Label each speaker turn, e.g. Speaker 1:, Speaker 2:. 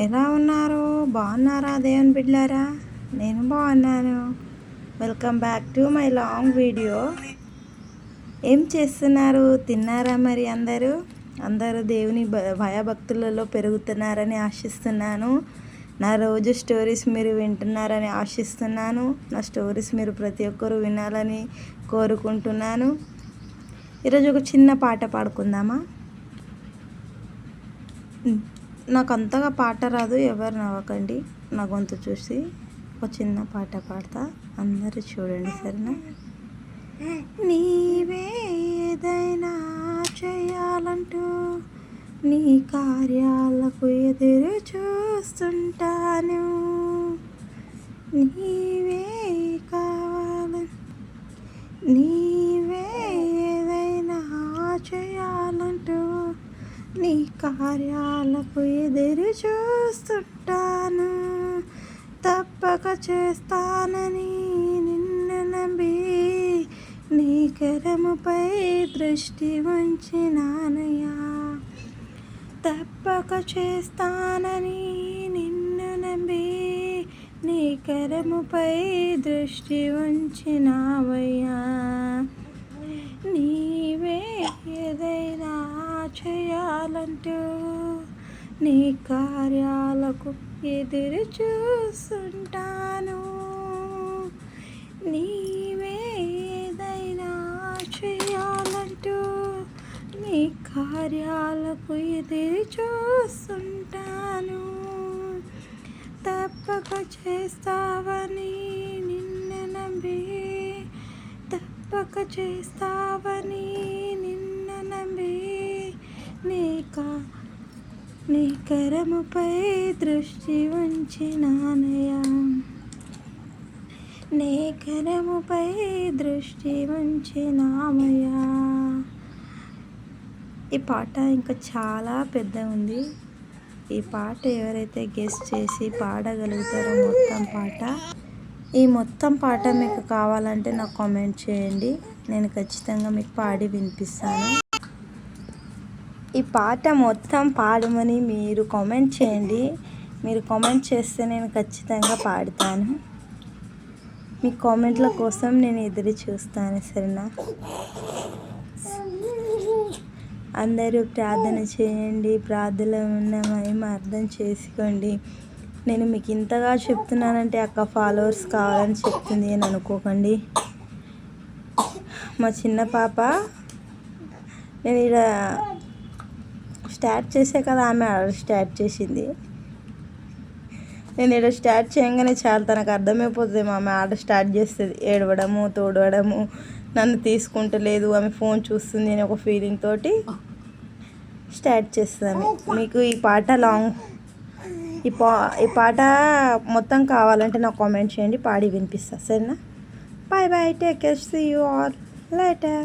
Speaker 1: ఎలా ఉన్నారు? బాగున్నారా దేవుని బిడ్డలారా? నేను బాగున్నాను. Welcome back to my long video. ఏం చేస్తున్నారు? తిన్నారా మరి అందరూ దేవుని భయభక్తులలో పెరుగుతున్నారని ఆశిస్తున్నాను. నా రోజు స్టోరీస్ మీరు వింటున్నారని ఆశిస్తున్నాను. నా స్టోరీస్ మీరు ప్రతి ఒక్కరూ వినాలని కోరుకుంటున్నాను. ఈరోజు ఒక చిన్న పాట పాడుకుందామా? నాకు అంతగా పాట రాదు, ఎవరు నవ్వకండి. నా గొంతు చూసి ఒక చిన్న పాట పాడతా, అందరూ చూడండి సరేనా? నీవే ఏదైనా చేయాలంటూ నీ కార్యాలకు ఎదురు చూస్తుంటాను. నీవే కావాలి, నీవే ఏదైనా చేయాలంటూ నీ కార్యాలకు ఎదురు చూస్తుంటాను. తప్పక చేస్తానని నిన్ను నమ్మి నీ కరముపై దృష్టి ఉంచినానయ్యా. తప్పక చేస్తానని నిన్ను నమ్మి నీ కరముపై దృష్టి ఉంచినావయ్యా. నీవే ఏదైనా చేయాలంటూ నీ కార్యాలకు ఎదురు చూస్తుంటాను. నీవే ఏదైనా చేయాలంటూ నీ కార్యాలకు ఎదురు చూస్తుంటాను. తప్పక చేస్తావని నిన్ను నమ్మి, తప్పక చేస్తావని నిన్ను నమ్మి నీ కరముపై దృష్టి ఉంచినానయ్యా. నీ కరముపై దృష్టి ఉంచినామయ్యా. ఈ పాట ఇంకా చాలా పెద్ద ఉంది. ఈ పాట ఎవరైతే గెస్ చేసి పాడగలుగుతారో ఈ మొత్తం పాట మీకు కావాలంటే నాకు కామెంట్ చేయండి. నేను ఖచ్చితంగా మీకు పాడి వినిపిస్తాను. ఈ పాట మొత్తం పాడమని మీరు కామెంట్ చేయండి. మీరు కామెంట్ చేస్తే నేను ఖచ్చితంగా పాడుతాను. మీ కామెంట్ల కోసం నేను ఎదురు చూస్తాను సరేనా? అందరూ ప్రార్థన చేయండి. ప్రార్థనలో ఉన్న మహిమ అర్థం చేసుకోండి. నేను మీకు ఇంతగా చెప్తున్నానంటే అక్క ఫాలోవర్స్ కావాలని చెప్తుంది అని అనుకోకండి. మా చిన్న పాప నేను ఇలా స్టార్ట్ చేసే కదా, ఆమె స్టార్ట్ చేసింది. నేను ఇలా స్టార్ట్ చేయగానే చాలా తనకు అర్థమైపోతుంది. ఆమె ఆట స్టార్ట్ చేస్తుంది, ఏడవడము, తోడవడము, నన్ను తీసుకుంటలేదు, ఆమె ఫోన్ చూస్తుంది అని ఒక ఫీలింగ్ తోటి స్టార్ట్ చేస్తాను. మీకు ఈ పాట ఈ పాట మొత్తం కావాలంటే నాకు కామెంట్ చేయండి, పాడి వినిపిస్తా సరేనా? Bye bye, take care, see you all later.